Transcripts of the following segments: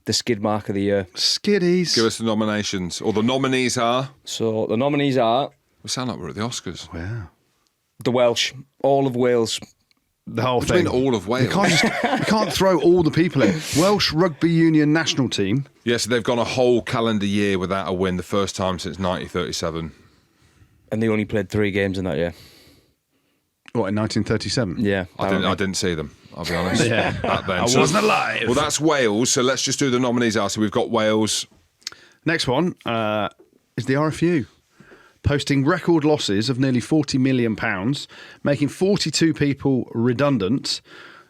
The skid mark of the year. Skiddies. Give us the nominations. Or the nominees are... So the nominees are... We sound like we're at the Oscars. Wow. The Welsh. All of Wales. The whole What do you thing. mean all of Wales? You can't throw all the people in. Welsh Rugby Union national team. Yes, they've gone a whole calendar year without a win, the first time since 1937. And they only played 3 games in that year. What, in 1937? Yeah. I didn't see them, I'll be honest. Back then. I wasn't alive. Well, that's Wales, so let's just do the nominees are. So we've got Wales. Next one is the RFU. Posting record losses of nearly £40 million, making 42 people redundant,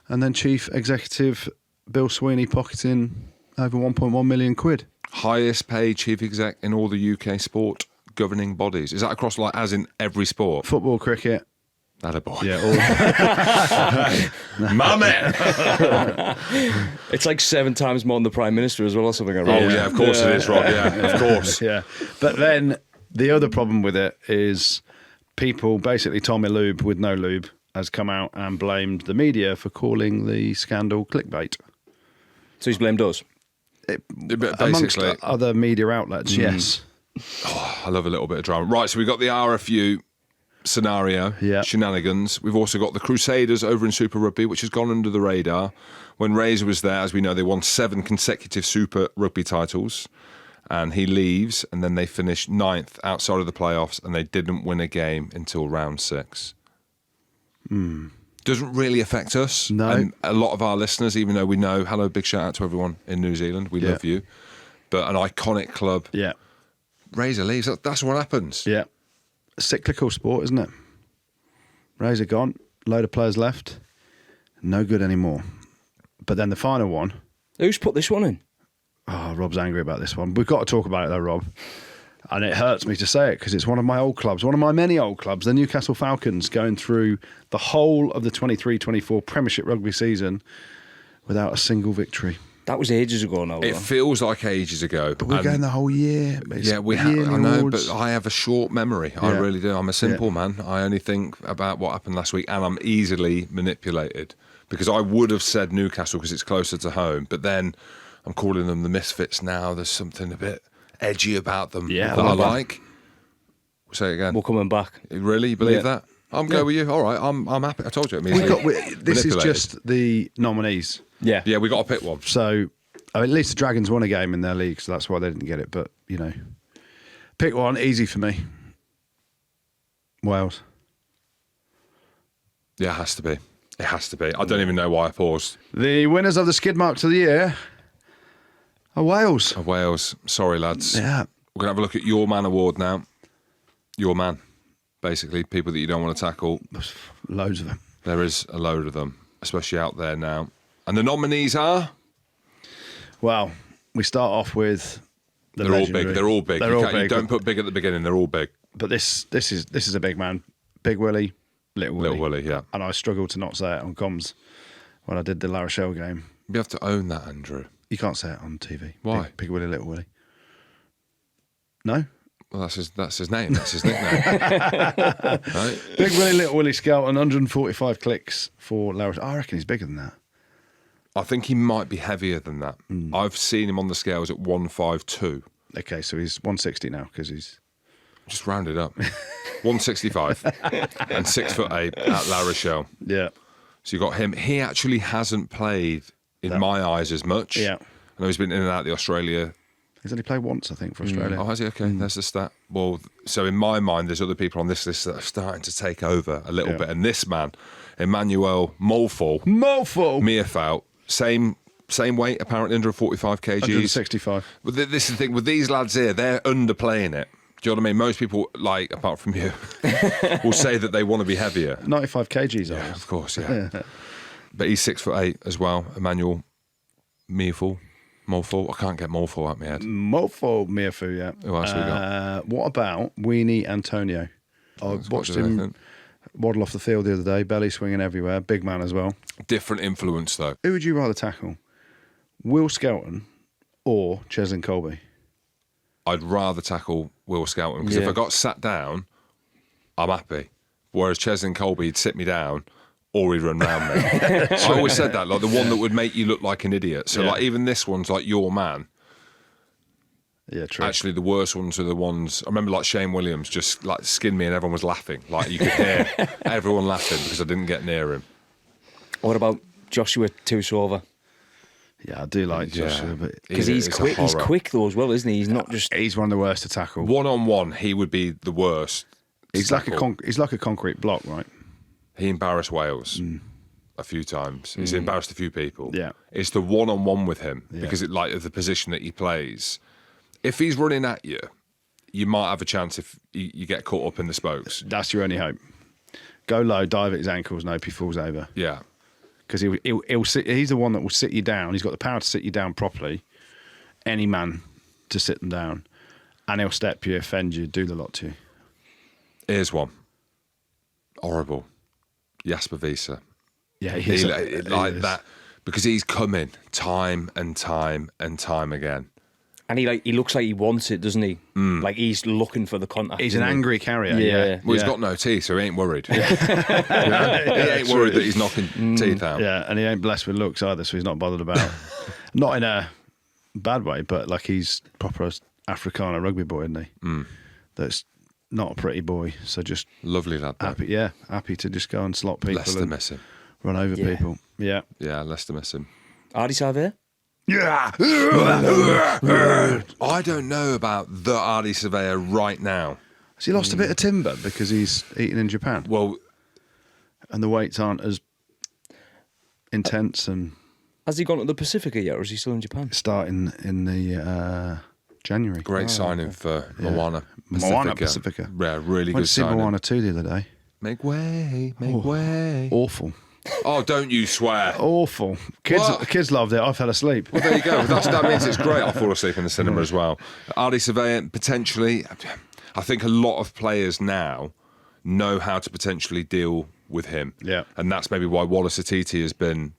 and then Chief Executive Bill Sweeney pocketing over 1.1 million quid. Highest paid chief exec in all the UK sport governing bodies. Is that across, like, as in every sport? Football, cricket. That a boy. Yeah, all. My man! It's like 7 times more than the Prime Minister as well, or something. Oh, yeah, of course it is, Rob. Yeah, of course. Yeah. But then the other problem with it is people, basically Tommy Lube with no lube, has come out and blamed the media for calling the scandal clickbait. So he's blamed us. Amongst other media outlets, yes. I love a little bit of drama. Right, so we've got the RFU scenario, shenanigans. We've also got the Crusaders over in Super Rugby, which has gone under the radar. When Razor was there, as we know, they won 7 consecutive Super Rugby titles. And he leaves, and then they finished 9th outside of the playoffs, and they didn't win a game until round 6. Doesn't really affect us. No. And a lot of our listeners, even though we know, hello, big shout out to everyone in New Zealand. We love you. But an iconic club. Yeah. Razor leaves. That's what happens. Yeah. A cyclical sport, isn't it? Razor gone, load of players left, no good anymore. But then the final one. Who's put this one in? Oh, Rob's angry about this one. We've got to talk about it though, Rob. And it hurts me to say it because it's one of my old clubs, one of my many old clubs, the Newcastle Falcons, going through the whole of the 23-24 Premiership rugby season without a single victory. That was ages ago now. It feels like ages ago. But we're going the whole year. Yeah, we have. I know, but I have a short memory. I really do. I'm a simple man. I only think about what happened last week, and I'm easily manipulated because I would have said Newcastle because it's closer to home, but then I'm calling them the Misfits now. There's something a bit edgy about them that I like. Say it again. We're coming back. Really? You believe that? I'm going with you. All right. I'm happy. I told you. This is just the nominees. Yeah. Yeah, we got to pick one. So, at least the Dragons won a game in their league, so that's why they didn't get it. But, you know, pick one. Easy for me. Wales. Yeah, it has to be. It has to be. I don't even know why I paused. The winners of the skid marks of the year are Wales. Wales. Sorry, lads. Yeah. We're going to have a look at Your Man Award now. Your Man. Basically, people that you don't want to tackle. There's loads of them. There is a load of them, especially out there now. And the nominees are? Well, we start off with the They're legendary. all big. They're all big. They're all big. You don't put big at the beginning. They're all big. But this is a big man. Big Willie, Little Willie. Little Willie, yeah. And I struggled to not say it on comms when I did the La Rochelle game. You have to own that, Andrew. You can't say it on TV. Why? Big Willie, Little Willie. No? Well, that's his name. That's his nickname. Right? Big Willie, Little Willie Scout, and 145 clicks for La Rochelle. I reckon he's bigger than that. I think he might be heavier than that. I've seen him on the scales at 152. Okay, so he's 160 now because he's... Just round it up. 165 and 6'8" at La Rochelle. Yeah. So you got him. He actually hasn't played, in my eyes, as much. Yeah. I know he's been in and out of the Australia. He's only played once, I think, for Australia. Oh, has he? Okay, there's the stat. Well, so in my mind, there's other people on this list that are starting to take over a little bit. And this man, Emmanuel Molful, Meerfout, same weight, apparently, 145 kgs. 165. But this is the thing, with these lads here, they're underplaying it. Do you know what I mean? Most people, like, apart from you, will say that they want to be heavier. 95 kgs, Yeah, of course, yeah. But he's 6'8" as well, Emmanuel Molful. I can't get Molful out of my head. Meerfu, yeah. Who else we got? What about Weenie Antonio? I watched him waddle off the field the other day, belly swinging everywhere, big man as well. Different influence, though. Who would you rather tackle? Will Skelton or Cheslin Colby? I'd rather tackle Will Skelton because if I got sat down, I'm happy. Whereas Cheslin Colby, he'd sit me down or he'd run round me. I always said that, like the one that would make you look like an idiot. So like even this one's like your man. Yeah, true. Actually, the worst ones are the ones I remember. Like Shane Williams just like skinned me, and everyone was laughing. Like you could hear everyone laughing because I didn't get near him. What about Joshua Tuisova? Yeah, I do like Joshua, but because he's quick. He's quick though as well, isn't he? He's not just. He's one of the worst to tackle. 1-on-1, he would be the worst. He's like a concrete block, right? He embarrassed Wales a few times. He's embarrassed a few people. Yeah, it's the 1-on-1 with him because it like the position that he plays. If he's running at you, you might have a chance if you get caught up in the spokes. That's your only hope. Go low, dive at his ankles, and hope he falls over. Yeah. Because he's the one that will sit you down. He's got the power to sit you down properly. Any man to sit them down. And he'll step you, offend you, do the lot to you. Here's one. Horrible. Jasper Wiese. Yeah, he is. That. Because he's coming time and time and time again. And he looks like he wants it, doesn't he? Like he's looking for the contact. He's an angry carrier. Yeah. Well, he's got no teeth, so he ain't worried. He ain't worried that he's knocking teeth out. Yeah, and he ain't blessed with looks either, so he's not bothered about. Not in a bad way, but like he's proper Afrikaner rugby boy, isn't he? That's not a pretty boy, so just lovely lad. Happy to just go and slot people. Leicester miss him. Run over people. Yeah, Leicester miss him. Ardie Savea? Yeah. I don't know about the Ardie Savea right now. Has he lost a bit of timber because he's eating in Japan? Well, and the weights aren't as intense and. Has he gone to the Pacifica yet, or is he still in Japan? Starting in the January. Great signing for Moana. Moana Pacifica. Yeah, really Went good to see signing. Moana 2 the other day. Make way, make way. Awful. Oh, don't you swear. Awful. Kids loved it. I fell asleep. Well, there you go. That means it's great. I'll fall asleep in the cinema as well. Ardie Savea, potentially, I think a lot of players now know how to potentially deal with him. Yeah. And that's maybe why Wallace Atiti has been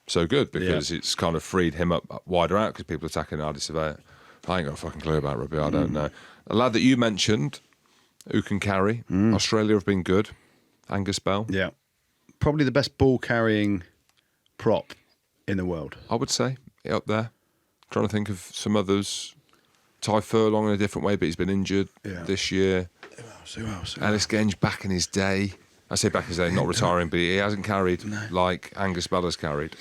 so good, because it's kind of freed him up wider out because people are attacking Ardie Savea. I ain't got a fucking clue about rugby. I don't know. A lad that you mentioned who can carry. Australia have been good. Angus Bell. Yeah. Probably the best ball carrying prop in the world. I would say up there. Trying to think of some others. Ty Furlong in a different way, but he's been injured this year. Who else? Ellis Genge back in his day. I say back in his day, not retiring, but he hasn't carried like Angus Bell has carried.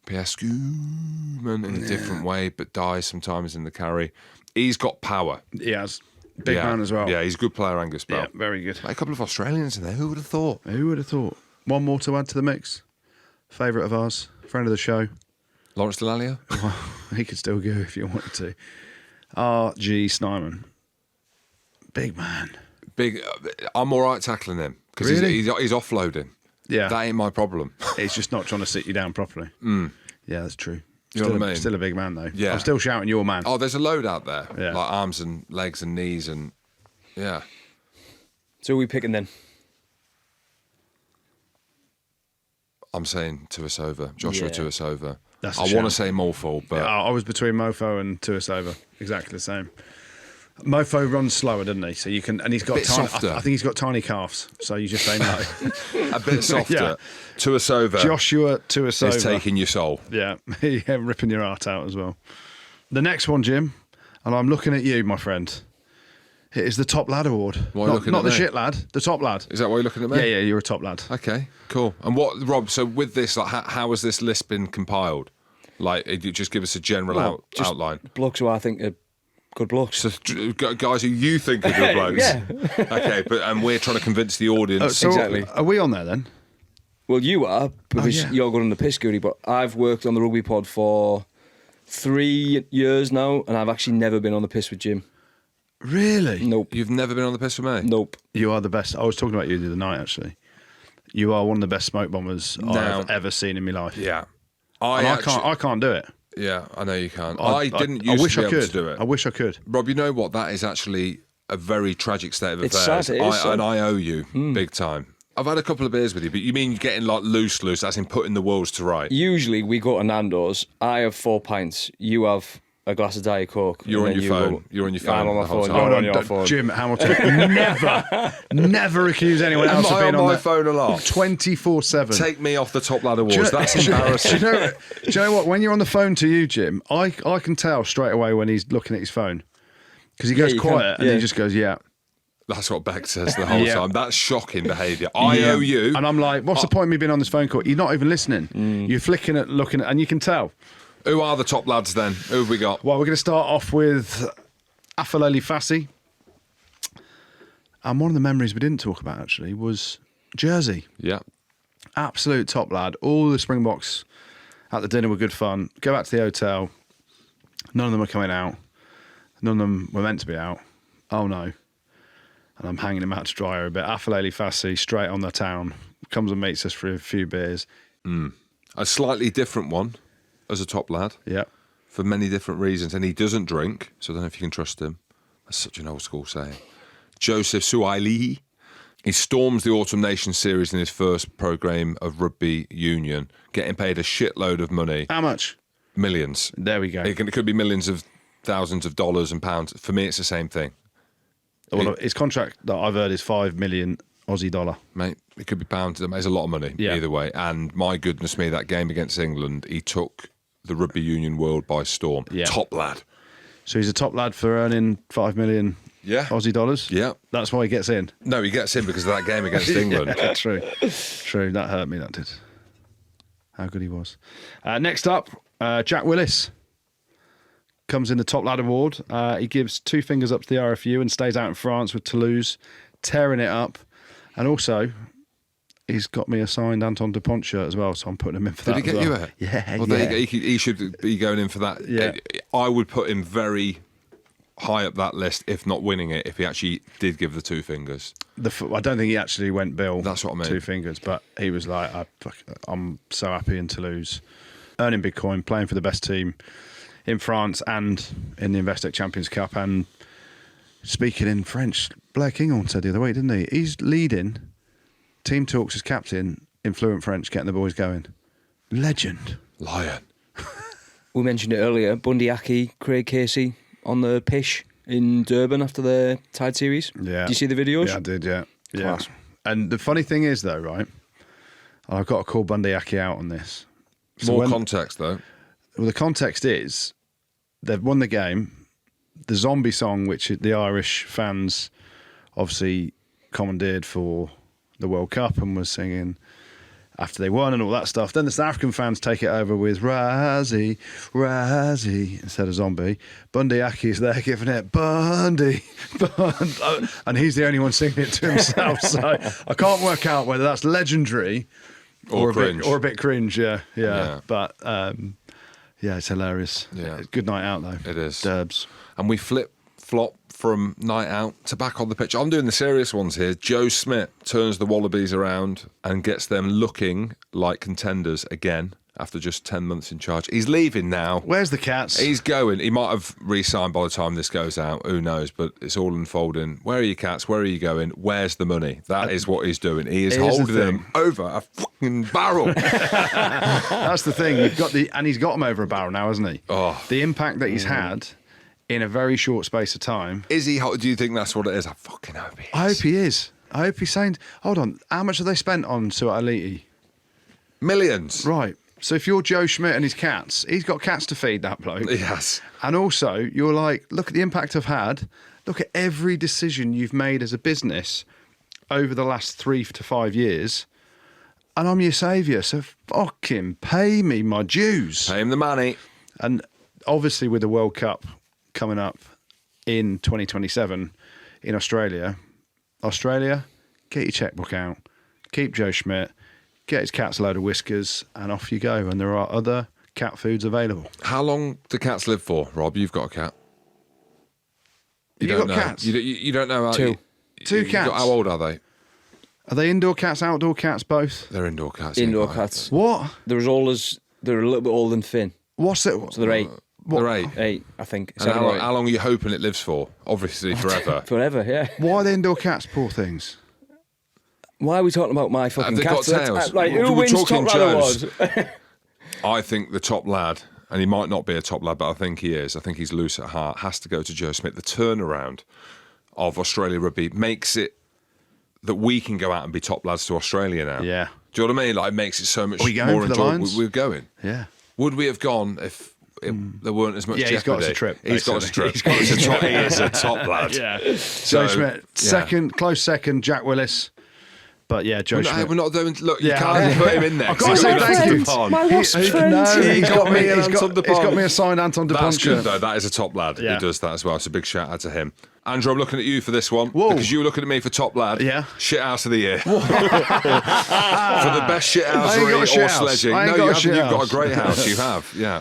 Pierre Schoeman in a different way, but dies sometimes in the carry. He's got power. He has. Big man as well. Yeah, he's a good player, Angus Bell. Yeah, very good. Like a couple of Australians in there. Who would have thought? Who would have thought? One more to add to the mix. Favourite of ours, friend of the show. Lawrence Delalio? He could still go if you wanted to. R.G. Snyman. Big man. Big. I'm all right tackling him because Really? he's offloading. Yeah. That ain't my problem. He's just not trying to sit you down properly. Yeah, that's true. You know what I mean? Still a big man, though. Yeah. I'm still shouting your man. Oh, there's a load out there. Yeah. Like arms and legs and knees and... Yeah. So who are we picking then? I'm saying Tuisova. Joshua Tuisova. That's a I want shout. to say Morphle, but... Yeah, I was between Mofo and Tuisova. Exactly the same. Mofo runs slower, doesn't he? So you can, and he's got Bit tiny. softer. I think he's got tiny calves. So you just say no. a bit softer. Yeah. Tuisova Joshua Tuisova is taking your soul. Yeah, ripping your heart out as well. The next one, Jim, and I'm looking at you, my friend. It is the Top Lad Award. Why are you looking not at the me? shit lad, the top lad. Is that why you're looking at me? Yeah, you're a top lad. Okay, cool. And what, Rob, so with this, like, how has this list been compiled? Like, you just give us a general outline. Blokes who I think are good blokes. So, guys who you think are good blokes. Yeah. Okay, and we're trying to convince the audience. So Exactly. Are we on there then? Well, you are, because yeah. you're going on the piss, Goodey, but I've worked on the Rugby Pod for 3 years now, and I've actually never been on the piss with Jim. Really? Nope. You've never been on the piss with me? Nope. You are the best. I was talking about you the other night, actually. You are one of the best smoke bombers I've ever seen in my life. Yeah. And I can't do it. Yeah, I know you can't. I didn't I used wish to be I able could. to do it. I wish I could. Rob, you know what? That is actually a very tragic state of It's affairs. sad, it is sad. And I owe you big time. I've had a couple of beers with you, but you mean getting like loose, as in putting the worlds to right? Usually we go to Nando's, I have 4 pints, you have a glass of Diet Coke. You're and on then your you phone. go, You're on your phone. I'm on my the whole phone. time. You're on your phone. Jim Hamilton, never accuse anyone else Am of I being on my their- phone a lot? 24/7. Take me off the Top Lad Awards. That's embarrassing. Do you know what? When you're on the phone to you, Jim, I can tell straight away when he's looking at his phone because he goes you quiet can, and he just goes, yeah. That's what Beck says the whole Yeah. time. That's shocking behaviour. I owe you. And I'm like, what's the point of me being on this phone call? You're not even listening. You're flicking at, looking at, and you can tell. Who are the top lads then? Who have we got? Well, we're going to start off with Afaleli Fassi. And one of the memories we didn't talk about actually was Jersey. Yeah. Absolute top lad. All the Springboks at the dinner were good fun. Go back to the hotel. None of them were coming out. None of them were meant to be out. Oh no. And I'm hanging him out to dry a bit. Afaleli Fassi, straight on the town. Comes and meets us for a few beers. A slightly different one as a top lad Yeah. for many different reasons. And he doesn't drink, so I don't know if you can trust him. That's such an old school saying. Joseph Suailihi. He storms the Autumn Nations series in his first programme of rugby union, getting paid a shitload of money. How much? Millions. There we go. It could be millions of thousands of dollars and pounds. For me, it's the same thing. Well, his contract that I've heard is $5 million Aussie dollar. Mate, it could be pounds. It's a lot of money Yeah. either way. And my goodness me, that game against England, he took the rugby union world by storm. Yeah. Top lad. So he's a top lad for earning $5 million Aussie dollars? Yeah. That's why he gets in. No, he gets in because of that game against England. Yeah, true. True. That hurt me, that did. How good he was. Next up, Jack Willis comes in the Top Lad Award. He gives 2 fingers up to the RFU and stays out in France with Toulouse, tearing it up. And also, he's got me a signed Anton Dupont shirt as well, so I'm putting him in for that. Did he as get well. you it? Yeah, Well, there you go. He should be going in for that. Yeah. I would put him very high up that list, if not winning it, if he actually did give the 2 fingers. I don't think he actually went Bill. That's what I mean. 2 fingers, but he was like, I'm so happy in Toulouse, earning big coin, playing for the best team in France and in the Investec Champions Cup. And speaking in French, Blair Kinghorn said the other week, didn't he? He's leading team talks as captain in fluent French, getting the boys going. Legend. Lion. We mentioned it earlier. Bundy Aki, Craig Casey on the pitch in Durban after the Tide series. Yeah. Do you see the videos? Yeah, I did, yeah. Class. Yeah. And the funny thing is, though, right, and I've got to call Bundy Aki out on this. So More when- context, though. Well, the context is they've won the game. The zombie song, which the Irish fans obviously commandeered for the World Cup and was singing after they won and all that stuff. Then the South African fans take it over with Razzie, Razzie instead of zombie. Bundy Aki's there giving it Bundy, Bundy. And he's the only one singing it to himself. So I can't work out whether that's legendary Or a cringe. bit, or a bit cringe. Yeah. Yeah. But yeah, it's hilarious. Yeah. Good night out though. It is. Derbs. And we flip-flop from night out to back on the pitch. I'm doing the serious ones here. Joe Smith turns the Wallabies around and gets them looking like contenders again after just 10 months in charge. He's leaving now. Where's the Cats? He's going. He might have re-signed by the time this goes out. Who knows? But it's all unfolding. Where are you, Cats? Where are you going? Where's the money? That is what he's doing. He is Here's the holding them thing. over a fucking barrel. That's the thing. And he's got them over a barrel now, hasn't he? Oh. The impact that he's had in a very short space of time. Is he? Do you think that's what it is? I fucking hope he is. I hope he is. I hope he's saying, hold on, how much have they spent on Suailihi? Millions. Right. So if you're Joe Schmidt and his Cats, he's got cats to feed, that bloke. Yes. And also, you're like, look at the impact I've had. Look at every decision you've made as a business over the last 3 to 5 years. And I'm your saviour. So fucking pay me my dues. Pay him the money. And obviously, with the World Cup coming up in 2027 in Australia, get your checkbook out, keep Joe Schmidt, get his Cats a load of whiskers, and off you go. And there are other cat foods available. How long do cats live for, Rob? You've got a cat. You don't got know. cats? You don't know. How, 2. Two cats? How old are they? Are they indoor cats, outdoor cats, both? They're indoor cats. Indoor ain't they? cats. What? They're as old as they're a little bit older than Finn, What's it? so they're 8. They're 8. 8, I think. And how long are you hoping it lives for? Obviously forever. Forever, yeah. Why are they indoor cats, poor things? Why are we talking about my fucking they got cats? That's- tails? Like, We're who wins talking Top Lad Joes. Awards? I think the top lad and he might not be a top lad, but I think he is. I think he's loose at heart. Has to go to Joe Smith. The turnaround of Australia rugby makes it that we can go out and be top lads to Australia now. Yeah. Do you know what I mean? Like, it makes it so much Are we going more for the enjoyable. Lions? We're going. Yeah. Would we have gone if there weren't as much Yeah, jeopardy? he's got us a trip, He's got us a basically. trip. He's got us a He is a top lad. Yeah. So, Joe Schmidt, second, close second, Jack Willis. But yeah, Joe Schmidt. We're not doing. Look, Yeah. you can't put him in there. I've got to say thank you. My lost friend. He's got me. He's Anton de got Pont. me a signed Anton de Pont That's good shirt. though. That is a top lad. Yeah. He does that as well. So big shout out to him. Andrew, I'm looking at you for this one. Whoa. Because you were looking at me for top lad. Yeah. Shit house of the year. For the best shit I ain't got a housery shit or house. sledging. I ain't No, got you a haven't. shit You've got a house. great house. You have. Yeah.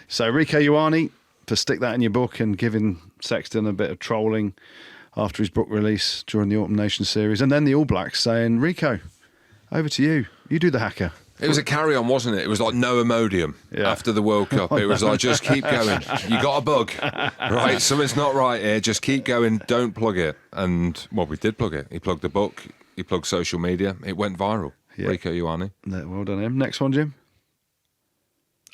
So Rico Ioane, to stick that in your book and giving Sexton a bit of trolling after his book release during the Autumn Nation series, and then the All Blacks saying, Rico, over to you. You do the hacker. It was a carry-on, wasn't it? It was like no Imodium Yeah. after the World Cup. It was like, just keep going. You got a bug, right? Something's not right here. Just keep going. Don't plug it. And, well, we did plug it. He plugged the book. He plugged social media. It went viral. Yeah. Rico Ioane. Well done, him. Next one, Jim.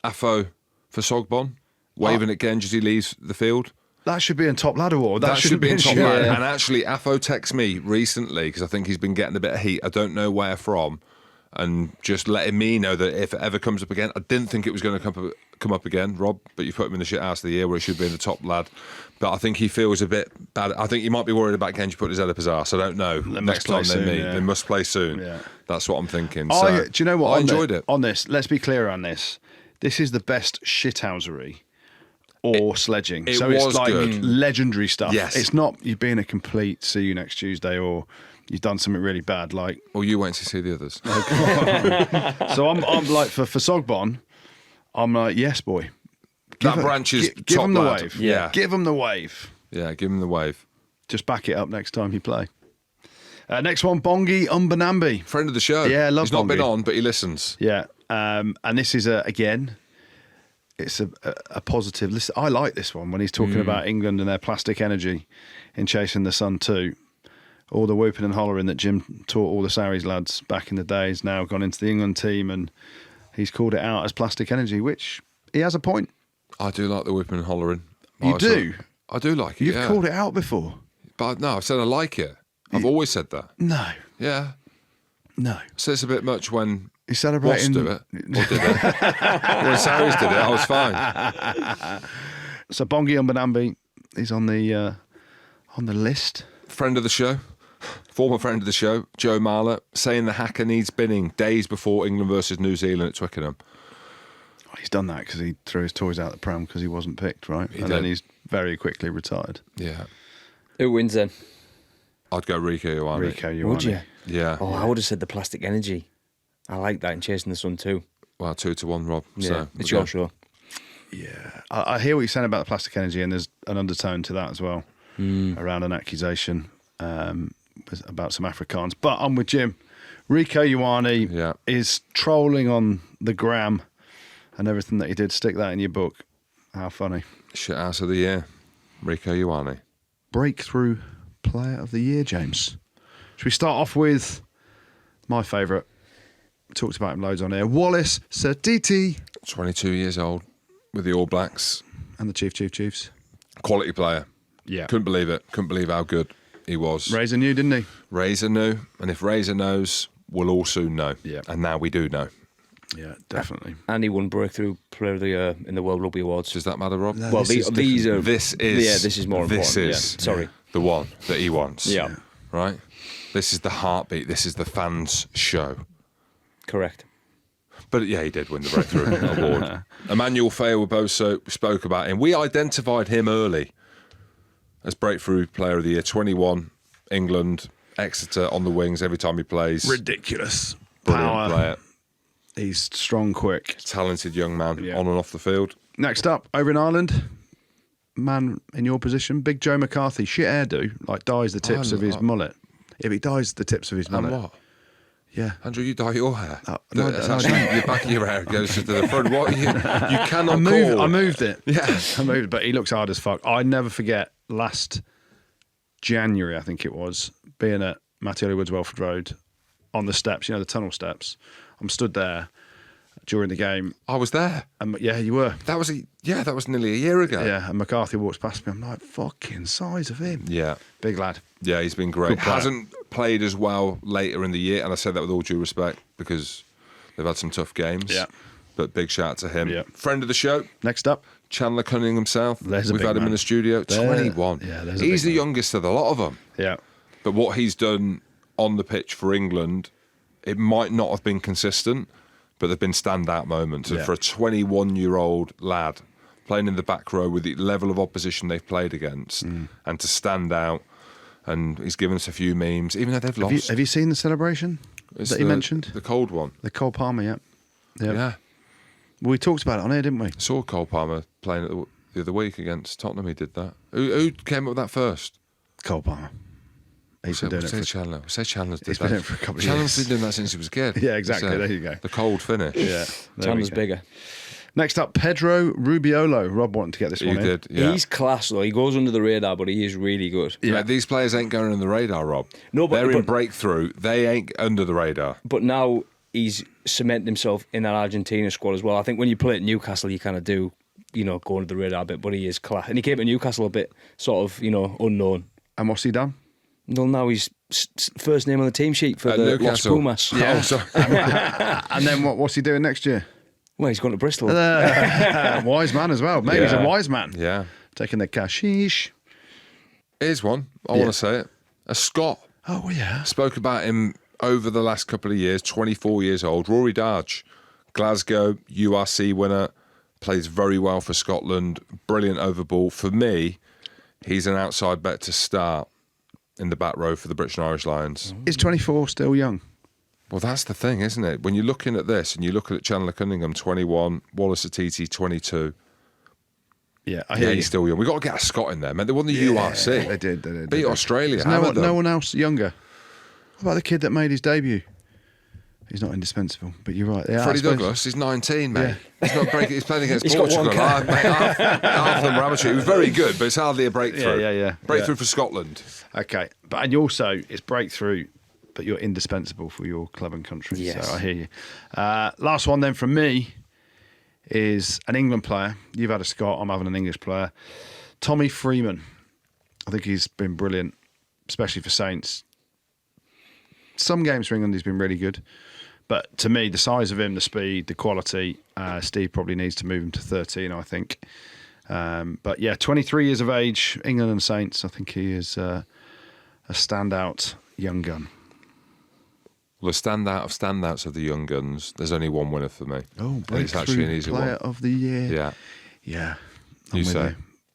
Afo for Sogbon. Waving at Genge as he leaves the field. That should be in Top Lad Award. That should be in top lad. Yeah. And actually, Afo texted me recently because I think he's been getting a bit of heat. I don't know where from. And just letting me know that if it ever comes up again, I didn't think it was going to come up again, Rob, but you put him in the shit house of the year where he should be in the top lad. But I think he feels a bit bad. I think he might be worried about Genge putting his head up his arse. I don't know. Next time they meet, they must play soon. Yeah. That's what I'm thinking. Do you know what? I enjoyed it. On this, let's be clear on this. This is the best shithousery or sledging. it So was it's like good. legendary stuff. Yes. It's not you being a complete see you next Tuesday or you've done something really bad. Like Well, you wait to see the others. so I'm like for Sogbon, I'm like, yes, boy. That branch is give top him the lad. wave. Yeah. Give him the wave. Yeah, give him the wave. Just back it up next time you play. Next one, Bongi Umbanambi. Friend of the show. Yeah, love He's not been Bongi. on, but he listens. Yeah, and this is again, it's a positive. Listen, I like this one when he's talking about England and their plastic energy in chasing the sun too. All the whooping and hollering that Jim taught all the Saris lads back in the day has now gone into the England team, and he's called it out as plastic energy, which he has a point. I do like the whipping and hollering. You do? I do like it. You've yeah. called it out before. But no, I've said I like it. I've always said that. No, Yeah. no. So it's a bit much when He's Ross celebrating. do it. Or did it? When Saris did it, I was fine. So Bongi Umbanambi, he's on the list. Friend of the show, former friend of the show, Joe Marler, saying the hacker needs binning days before England versus New Zealand at Twickenham. He's done that because he threw his toys out the pram because he wasn't picked, right? He and then did. he's very quickly retired. Yeah. Who wins then? I'd go Rico Ioane. Rico Ioane. Would you? Yeah. Oh, I would have said the plastic energy. I like that in Chasing the Sun too. Well, 2-1, Rob. Yeah, So it's we'll your go. show. Yeah, I hear what you're saying about the plastic energy, and there's an undertone to that as well around an accusation about some Afrikaans. But I'm with Jim. Rico Ioane Yeah. is trolling on the gram and everything that he did. Stick that in your book. How funny. Shit house of the year, Rico Ioane. Breakthrough Player of the Year, James. Should we start off with my favourite? Talked about him loads on air. Wallace Saditi 22 years old with the All Blacks. and the Chiefs. Quality player. Yeah. Couldn't believe it. Couldn't believe how good he was. Razor knew, didn't he? Razor knew, and if Razor knows, we'll all soon know. Yeah. And now we do know. Yeah, definitely. And he won Breakthrough Player of the Year in the World Rugby Awards. Does that matter, Rob? Well, this is these are. This is. Yeah, this is more important. This is Yeah. Sorry. the one that he wants. Yeah. Right? This is the heartbeat. This is the fans' show. Correct. But yeah, he did win the Breakthrough Award. Emmanuel Faye-Waboso spoke about him. We identified him early as Breakthrough Player of the Year. 21, England, Exeter on the wings every time he plays. Ridiculous. Brilliant Power. player. He's strong, quick. Talented young man Yeah. on and off the field. Next up, over in Ireland, man in your position, Big Joe McCarthy, shit hairdo, like dyes the tips of his mullet. If he dyes the tips of his And mullet. what? Yeah. Andrew, you dye your hair. no, That's no, I actually don't. your back of your hair goes to the front. What you cannot I call. moved it. Yeah. I moved it, but he looks hard as fuck. I never forget last January, I think it was, being at Matty Hollywood's Welford Road on the steps, you know, the tunnel steps. I'm stood there during the game. I was there. Yeah, you were. That was nearly a year ago. Yeah, and McCarthy walks past me. I'm like, fucking size of him. Yeah. Big lad. Yeah, he's been great. Good player. Hasn't played as well later in the year, and I said that with all due respect because they've had some tough games. Yeah. But big shout out to him. Yeah. Friend of the show. Next up. Chandler Cunningham himself. We've had him in the studio. 21. He's the youngest of the lot of them. Yeah. But what he's done on the pitch for England, it might not have been consistent, but there've been standout moments. And for a 21-year-old lad playing in the back row with the level of opposition they've played against, and to stand out, and he's given us a few memes, even though they've lost. Have you seen the celebration that he mentioned? The cold one. The Cole Palmer, yeah. Yeah. Well, we talked about it on here, didn't we? I saw Cole Palmer playing the other week against Tottenham. He did that. Who came up with that first? Cole Palmer. He's been doing it for Chandler. Say Chandler's did He's that. been doing it for a couple of Chandler's years. been doing that since he was a kid. Yeah, exactly. There you go. The cold finish. Yeah. Chandler's bigger. Next up, Pedro Rubiolo. Rob wanted to get this one in. You did, yeah. He's class, though. He goes under the radar, but he is really good. Yeah, these players ain't going on the radar, Rob. No, but they're in breakthrough. They ain't under the radar. But now he's cemented himself in that Argentina squad as well. I think when you play at Newcastle, you kind of do, go under the radar a bit, but he is class. And he came to Newcastle a bit sort of, unknown. And what's he done? Well, now he's first name on the team sheet for the Los Newcastle. Pumas. Yeah. Oh, sorry. And then what's he doing next year? Well, he's going to Bristol. Wise man as well. Maybe he's a Yeah. wise man. Yeah. Taking the cashish. Here's one. I want to say it. A Scot. Oh, yeah. Spoke about him over the last couple of years, 24 years old. Rory Darge, Glasgow, URC winner, plays very well for Scotland, brilliant over ball. For me, he's an outside bet to start in the back row for the British and Irish Lions. Is 24 still young? Well, that's the thing, isn't it? When you're looking at this and you look at Chandler Cunningham, 21, Wallace Atiti, 22. Yeah, I hear you. He's still young. We've got to get a Scot in there, man. They won the URC. They did. Beat Australia. There's no one else younger. What about the kid that made his debut? He's not indispensable, but you're right. Yeah, Freddie Douglas, he's 19, mate. Yeah. He's not breaking. He's playing against He's got Portugal. one cap. Half of them were amateur. He was very good, but it's hardly a breakthrough. Yeah. Breakthrough for Scotland. Okay, and you also, it's breakthrough, but you're indispensable for your club and country. Yes. So I hear you. Last one then from me is an England player. You've had a Scot, I'm having an English player. Tommy Freeman. I think he's been brilliant, especially for Saints. Some games for England he's been really good. But to me, the size of him, the speed, the quality, Steve probably needs to move him to 13, I think. But yeah, 23 years of age, England and Saints. I think he is a standout young gun. Well, the standout of standouts of the young guns, there's only one winner for me. Oh, And it's actually an breakthrough easy player one. of the year. Yeah, Yeah. You with say.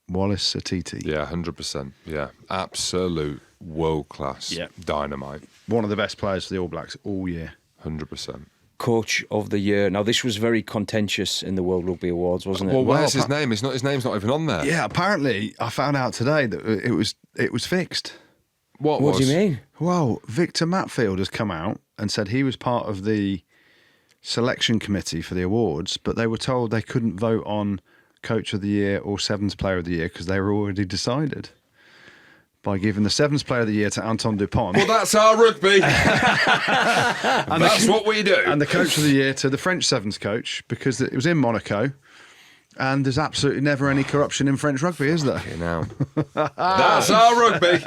Wallace Atiti. yeah, 100%. Yeah, absolute world class. Yeah. Dynamite. One of the best players for the All Blacks all year. 100%. Coach of the year. Now, this was very contentious in the World Rugby Awards, wasn't it? Well, where's his name? His name's not even on there. Yeah, apparently I found out today that it was fixed. What do you mean? Well, Victor Matfield has come out and said he was part of the selection committee for the awards, but they were told they couldn't vote on Coach of the Year or Sevens Player of the Year because they were already decided by giving the Sevens Player of the Year to Anton Dupont. Well, that's our rugby. That's what we do. And the Coach of the Year to the French Sevens coach because it was in Monaco. And there's absolutely never any corruption in French rugby, is there? Okay, now. That's our rugby.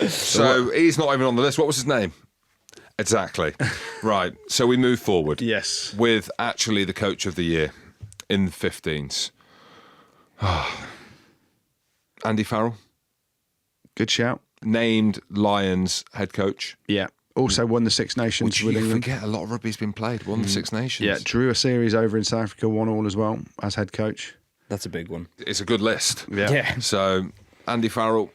So he's not even on the list. What was his name? Exactly. Right. So we move forward. Yes. With actually the Coach of the Year in the 15s. Andy Farrell, Good shout. named Lions head coach. Yeah. Also won the Six Nations Which with you England. forget, a lot of rugby's been played. Won the Six Nations. Yeah, drew a series over in South Africa, 1-1 as well as head coach. That's a big one. It's a good list. Yeah. So Andy Farrell,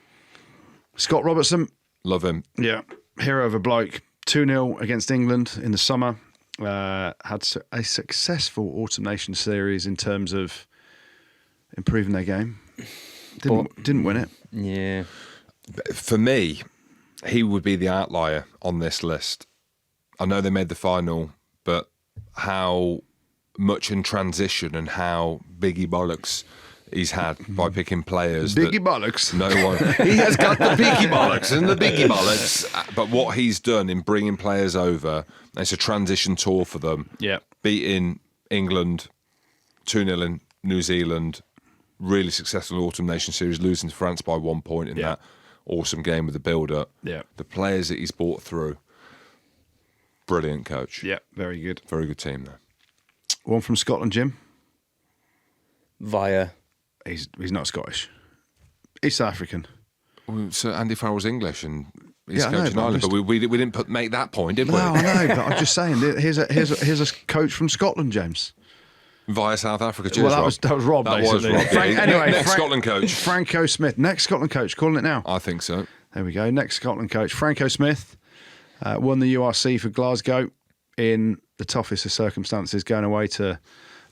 Scott Robertson, love him. yeah, hero of a bloke. 2-0 against England in the summer. Had a successful Autumn Nations series in terms of improving their game. Didn't win it. Yeah. For me, he would be the outlier on this list. I know they made the final, but how much in transition and how biggie bollocks he's had by picking players. Biggie bollocks. No one. He has got the biggie bollocks and the biggie bollocks. But what he's done in bringing players over, it's a transition tour for them. Yeah. Beating England, 2-0 in New Zealand, really successful Autumn Nation Series, losing to France by 1 point in that awesome game with the build-up. Yeah. The players that he's brought through, brilliant coach. Yeah, very good. Very good team there. One from Scotland, Jim. Via. He's not Scottish. He's South African. Well, so Andy Farrell's English and he's Yeah, I know, coaching but I'm Ireland, just- but we didn't make that point, did we? No, I know, but I'm just saying. Here's a coach from Scotland, James. Via South Africa. Cheers, Well, that was Rob, That basically. was Rob. Frank- Yeah. anyway, Next Scotland coach. Franco Smith. Next Scotland coach. Calling it now. I think so. There we go. Next Scotland coach. Franco Smith won the URC for Glasgow in the toughest of circumstances, going away to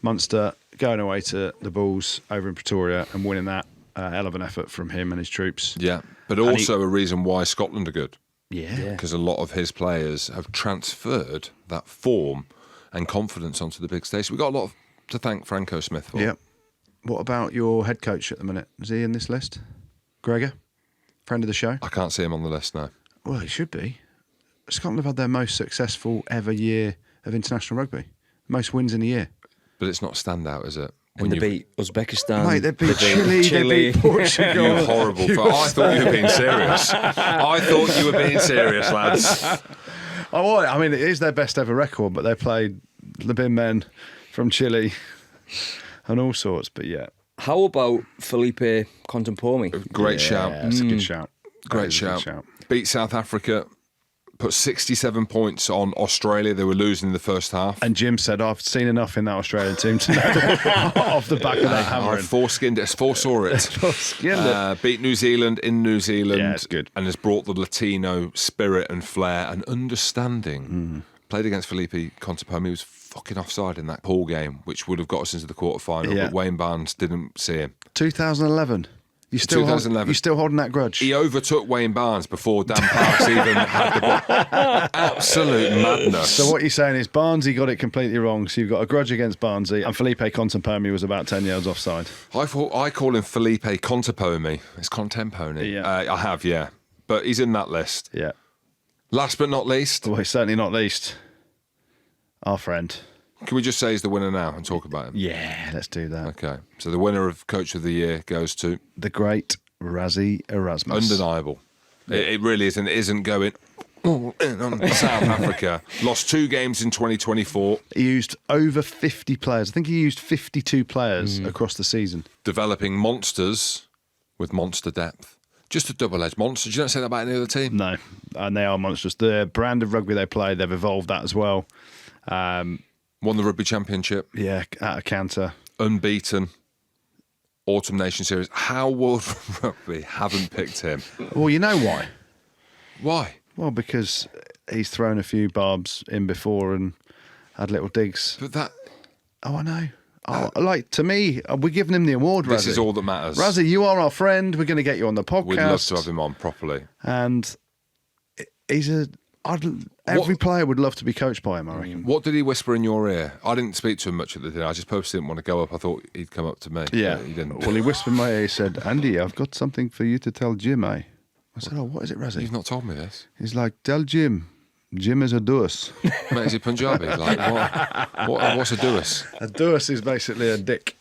Munster, going away to the Bulls over in Pretoria and winning that. Hell of an effort from him and his troops. Yeah, but also a reason why Scotland are good. Yeah. Because a lot of his players have transferred that form and confidence onto the big stage. We've got a lot to thank Franco Smith for. Yeah. What about your head coach at the minute? Is he in this list? Gregor? Friend of the show? I can't see him on the list now. Well, he should be. Scotland have had their most successful ever year of international rugby. Most wins in a year. But it's not standout, is it? And they beat Uzbekistan. Mate, they beat Chile, they beat Portugal. You horrible. I thought you were being serious. I thought you were being serious, lads. Oh, I mean, it is their best ever record, but they played the bin men from Chile and all sorts. But yeah, How about Felipe Contempomi? Great shout. That's a good shout. Great That is a good shout. Beat South Africa. Put 67 points on Australia. They were losing in the first half. And Jim said, I've seen enough in that Australian team to know off the back of that I hammering. foreskinned it, foresaw it. Foreskinned it. Beat New Zealand in New Zealand. Yeah, it's good. And has brought the Latino spirit and flair and understanding. Played against Felipe Contempomi. He was fucking offside in that pool game, which would have got us into the quarterfinal. Yeah. But Wayne Barnes didn't see him. 2011. You still 2011. You still holding that grudge? He overtook Wayne Barnes before Dan Parks even had the ball. Absolute madness. So what you're saying is Barnesy got it completely wrong. So you've got a grudge against Barnesy, and Felipe Contempomi was about 10 yards offside. I call him Felipe Contempomi. It's Contemponi. Yeah. I have, yeah. But he's in that list. Yeah. Last but not least, Well, certainly not least, our friend. can we just say he's the winner now and talk about him? Yeah, let's do that. Okay. So the winner of Coach of the Year goes to The great Razzie Erasmus. undeniable. It really isn't. It isn't going on South Africa. Lost 2 games in 2024. He used over 50 players. I think he used 52 players across the season. Developing monsters with monster depth. Just a double-edged monster. Do you not say that about any other team? No, and they are monstrous. The brand of rugby they play, they've evolved that as well. Won the Rugby Championship. Yeah, out of canter. Unbeaten. Autumn Nation Series. How World Rugby haven't picked him? Well, you know why? Why? Well, because he's thrown a few barbs in before and had little digs. But that. Oh, I know. Oh, like, to me, we're giving him the award, Razzie. This is all that matters. Razzie, you are our friend. We're going to get you on the podcast. We'd love to have him on properly. And he's every player would love to be coached by him, I reckon. What did he whisper in your ear? I didn't speak to him much at the dinner. I just purposely didn't want to go up. I thought he'd come up to me. Yeah. But he didn't. Well, he whispered in my ear, he said, Andy, I've got something for you to tell Jim, eh? I said, oh, what is it, Razzie? You've not told me this. He's like, tell Jim. Jim is a doos. Mate, is he Punjabi? Like, what's a dous? A doos is basically a dick.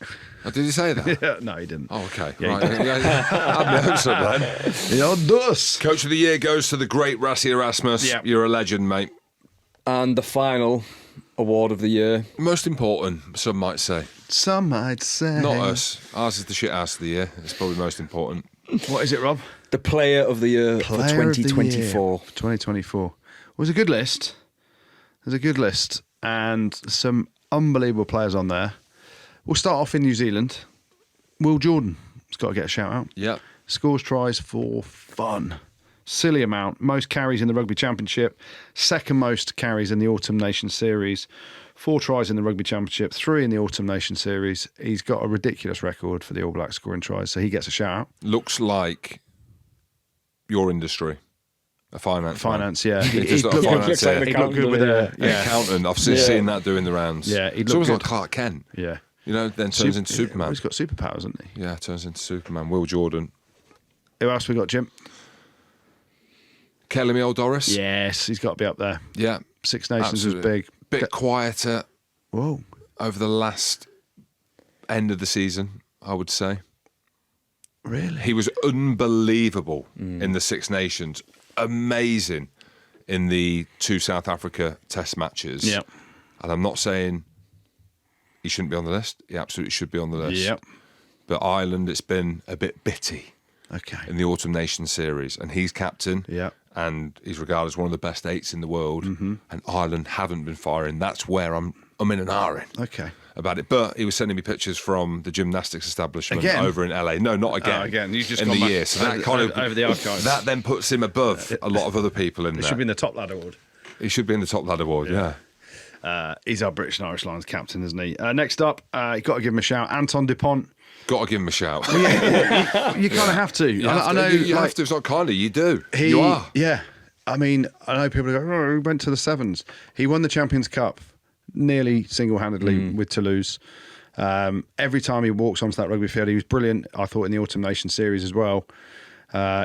Oh, did he say that? Yeah, no, he didn't. Oh, okay. Yeah, right. Have my hopes up then. You're a doos. Coach of the Year goes to the great Rassie Erasmus. Yeah. You're a legend, mate. And the final award of the year. Most important, some might say. Some might say. Not us. Ours is the shit house of the year. It's probably most important. What is it, Rob? The player of the year for Player of the 2024. year. 2024. It was a good list. There's a good list. And some unbelievable players on there. We'll start off in New Zealand. Will Jordan has got to get a shout out. Yep. Scores tries for fun. Silly amount. Most carries in the Rugby Championship. Second most carries in the Autumn Nation Series. 4 tries in the Rugby Championship. 3 in the Autumn Nation Series. He's got a ridiculous record for the All Blacks scoring tries, so he gets a shout out. Looks like your industry. A finance man. Finance, yeah. He just got a finance here. He'd look good with a... An accountant. I've seen that doing the rounds. Yeah, he'd it's look almost good. like Clark Kent. Yeah. You know, then turns into Superman. He's got superpowers, hasn't he? Yeah, turns into Superman. Will Jordan. Who else we got, Jim? Kelly Doris. Yes, he's got to be up there. Yeah. Six Nations Absolutely. was big. Bit quieter. Whoa. over the last end of the season, I would say. Really? He was unbelievable in the Six Nations. Amazing in the 2 South Africa test matches. Yep. And I'm not saying he shouldn't be on the list. He absolutely should be on the list. Yep. But Ireland, it's been a bit bitty in the Autumn Nations series. And he's captain. Yep. And he's regarded as one of the best 8s in the world. And Ireland haven't been firing. That's where I'm in an R about it. But he was sending me pictures from the gymnastics establishment over in LA. No, not again. Again. You've just in gone the back year. So that kind of over the archives. That then puts him above a lot of other people in He there. should be in the top lad award. He should be in the top lad award, yeah. He's our British and Irish Lions captain, isn't he? Next up, you got to give him a shout. Anton Dupont. Got to give him a shout. You kind of have to. I know you have to. It's not kind of. You do. You are. Yeah. I mean, I know people go, oh, he went to the sevens. He won the Champions Cup nearly single-handedly with Toulouse. Every time he walks onto that rugby field, he was brilliant, I thought, in the Autumn Nation series as well.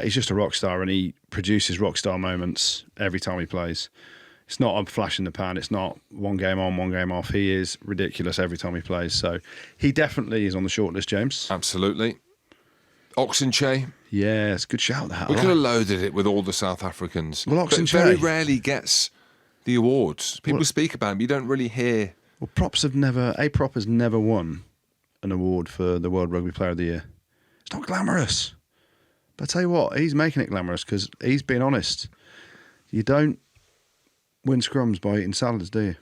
He's just a rock star, and he produces rock star moments every time he plays. It's not a flash in the pan. It's not one game on, one game off. He is ridiculous every time he plays. So he definitely is on the shortlist, James. Absolutely. Oxenche. Yeah, it's a good shout, that. We could have loaded it with all the South Africans. Well, but Oxenche very rarely gets the awards. People speak about him, but you don't really hear. Well, Prop has never won an award for the World Rugby Player of the Year. It's not glamorous. But I tell you what, he's making it glamorous because he's being honest. You don't win scrums by eating salads, do you?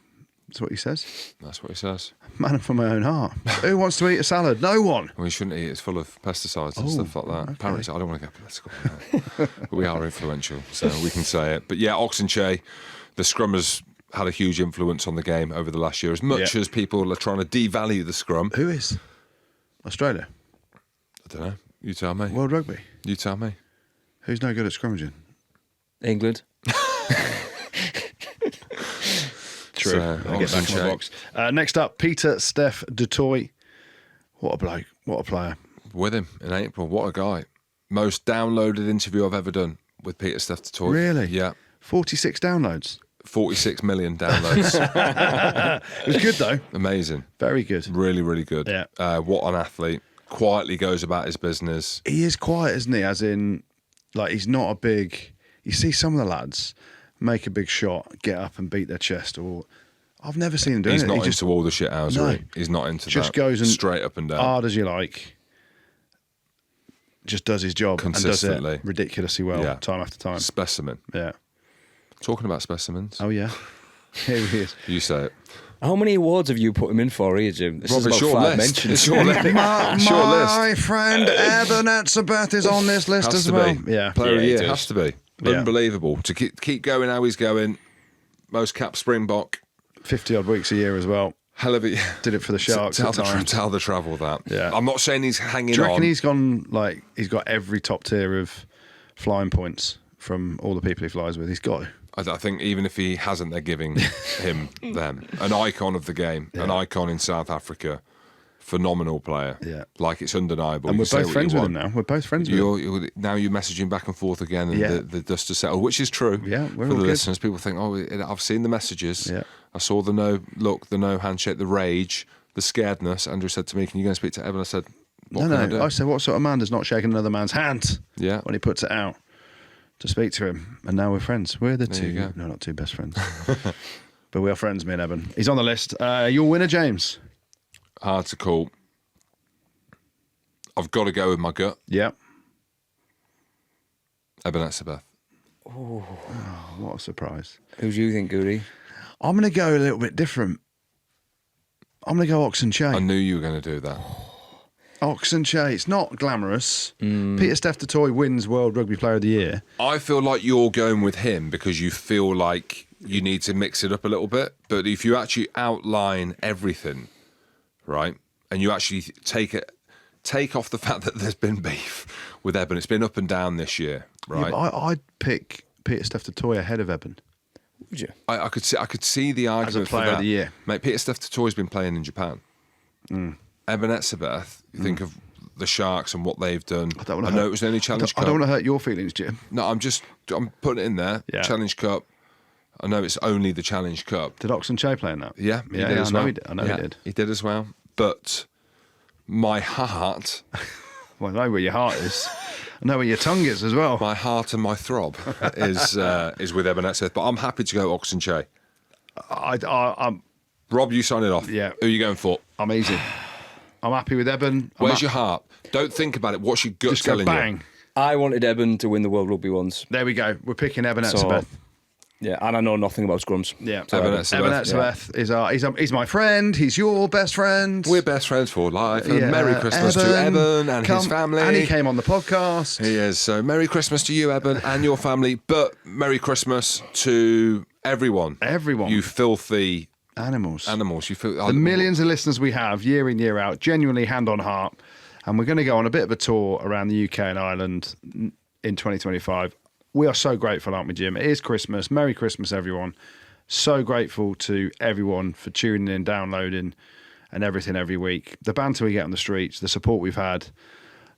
That's what he says. That's what he says. Man for my own heart. Who wants to eat a salad? No one. Well, you shouldn't eat it. It's full of pesticides and stuff like that. Okay. Apparently, I don't want to get political, but we are influential, so we can say it. But yeah, Oxenche, the scrummers had a huge influence on the game over the last year. As much as people are trying to devalue the scrum. Who is? Australia? I don't know. You tell me. World Rugby? You tell me. Who's no good at scrummaging? England. True. So, I'll get back in my box. Next up, Peter Steph du Toit. What a bloke. What a player. With him in April. What a guy. Most downloaded interview I've ever done with Peter Steph du Toit. Really? Yeah. 46 downloads. 46 million downloads. It was good, though. Amazing. Very good. Really, really good. Yeah. What an athlete. Quietly goes about his business. He is quiet, isn't he? As in, like, he's not a big... You see some of the lads make a big shot, get up and beat their chest, or... I've never seen him do it. He's not into all the shit housery. No. He's not into just that. Goes and straight up and down. Hard as you like. Just does his job and does it ridiculously well, time after time. Specimen. Yeah. Talking about specimens. Oh, yeah. Here he is. You say it. How many awards have you put him in for here, Jim? This is Robert, about short 5 list. mentions. Short list. My friend Evan Etzebeth is on this list Has as to well. be. Yeah. Player of the Yeah, year. it Has does. to be. Yeah. Unbelievable. To keep going how he's going. Most capped Springbok. 50-odd weeks a year as well. Hell of it. Did it for the Sharks Tell at times. the travel that. Yeah. I'm not saying he's hanging Do you on. reckon he's gone, like, he's got every top tier of flying points from all the people he flies with? He's got to. I think even if he hasn't, they're giving him them. An icon of the game, an icon in South Africa, phenomenal player. Yeah. Like, it's undeniable. And You we're say both what friends you with him want. now. We're both friends with him. Now you're messaging back and forth again, and the dust has settled, which is true. Yeah, we're for all the good. listeners. People think, I've seen the messages. Yeah. I saw the no look, the no handshake, the rage, the scaredness. Andrew said to me, "Can you go and speak to Evan?" I said, "What can I do?" I said, what sort of man does not shake another man's hand Yeah. when he puts it out to speak to him? And now we're friends. We're the There you go. no, not two best friends. But we are friends, me and Evan. He's on the list. Your winner, James. Hard to call. I've got to go with my gut. Yeah. Evan Etzebeth. Oh, what a surprise. Who do you think, Goodey? I'm going to go a little bit different. I'm going to go Oxenche. I knew you were going to do that. Oxenche. It's not glamorous. Peter Steph du Toit wins World Rugby Player of the Year. I feel like you're going with him because you feel like you need to mix it up a little bit. But if you actually outline everything, right, and you actually take off the fact that there's been beef with Eben, it's been up and down this year, right? Yeah, but I'd pick Peter Steph du Toit ahead of Eben. Would you? I could see the argument player for that. of the year. Mate, Peter Steph du Toit's been playing in Japan. Eben Etzebeth, you think of the Sharks and what they've done. I know it was only Challenge Cup. I don't want to hurt your feelings, Jim. No, I'm putting it in there. Yeah. Challenge Cup, I know it's only the Challenge Cup. Did Oxenche play in that? Yeah, he did as I know well. He did. He did as well. But my heart... Well, I know where your heart is. I know where your tongue is as well. My heart and my throb is with Eben Etzebeth, but I'm happy to go Oxenche. I'm Rob, you sign it off. Yeah. Who are you going for? I'm easy. I'm happy with Eben. Where's your heart? Don't think about it. What's your gut Just go telling bang. you? I wanted Eben to win the World Rugby ones. There we go. We're picking Eben So, Etzebeth. Yeah, and I know nothing about scrums. Yeah, So Eben Eben Etzebeth. Etzebeth is he's my friend. He's your best friend. We're best friends for life. And Yeah, Merry Christmas to Eben and his family. And he came on the podcast. He is. So Merry Christmas to you, Eben, and your family. But Merry Christmas to everyone. Everyone. You filthy Animals. You feel The millions of listeners we have year in, year out, genuinely hand on heart. And we're going to go on a bit of a tour around the UK and Ireland in 2025. We are so grateful, aren't we, Jim? It is Christmas. Merry Christmas, everyone. So grateful to everyone for tuning in, downloading, and everything every week. The banter we get on the streets, the support we've had.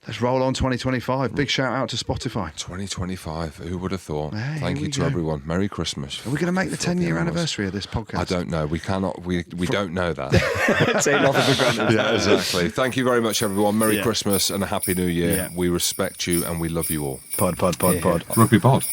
Let's roll on 2025. Big shout out to Spotify. 2025. Who would have thought? Hey, Thank here you we to go. everyone. Merry Christmas. Are we going to make the Filthy 10-year animals. anniversary of this podcast? I don't know. We cannot. We don't know that. Take nothing for granted. Yeah, exactly. Thank you very much, everyone. Merry Yeah. Christmas and a Happy New Year. Yeah. We respect you and we love you all. Pod. Rugby Pod.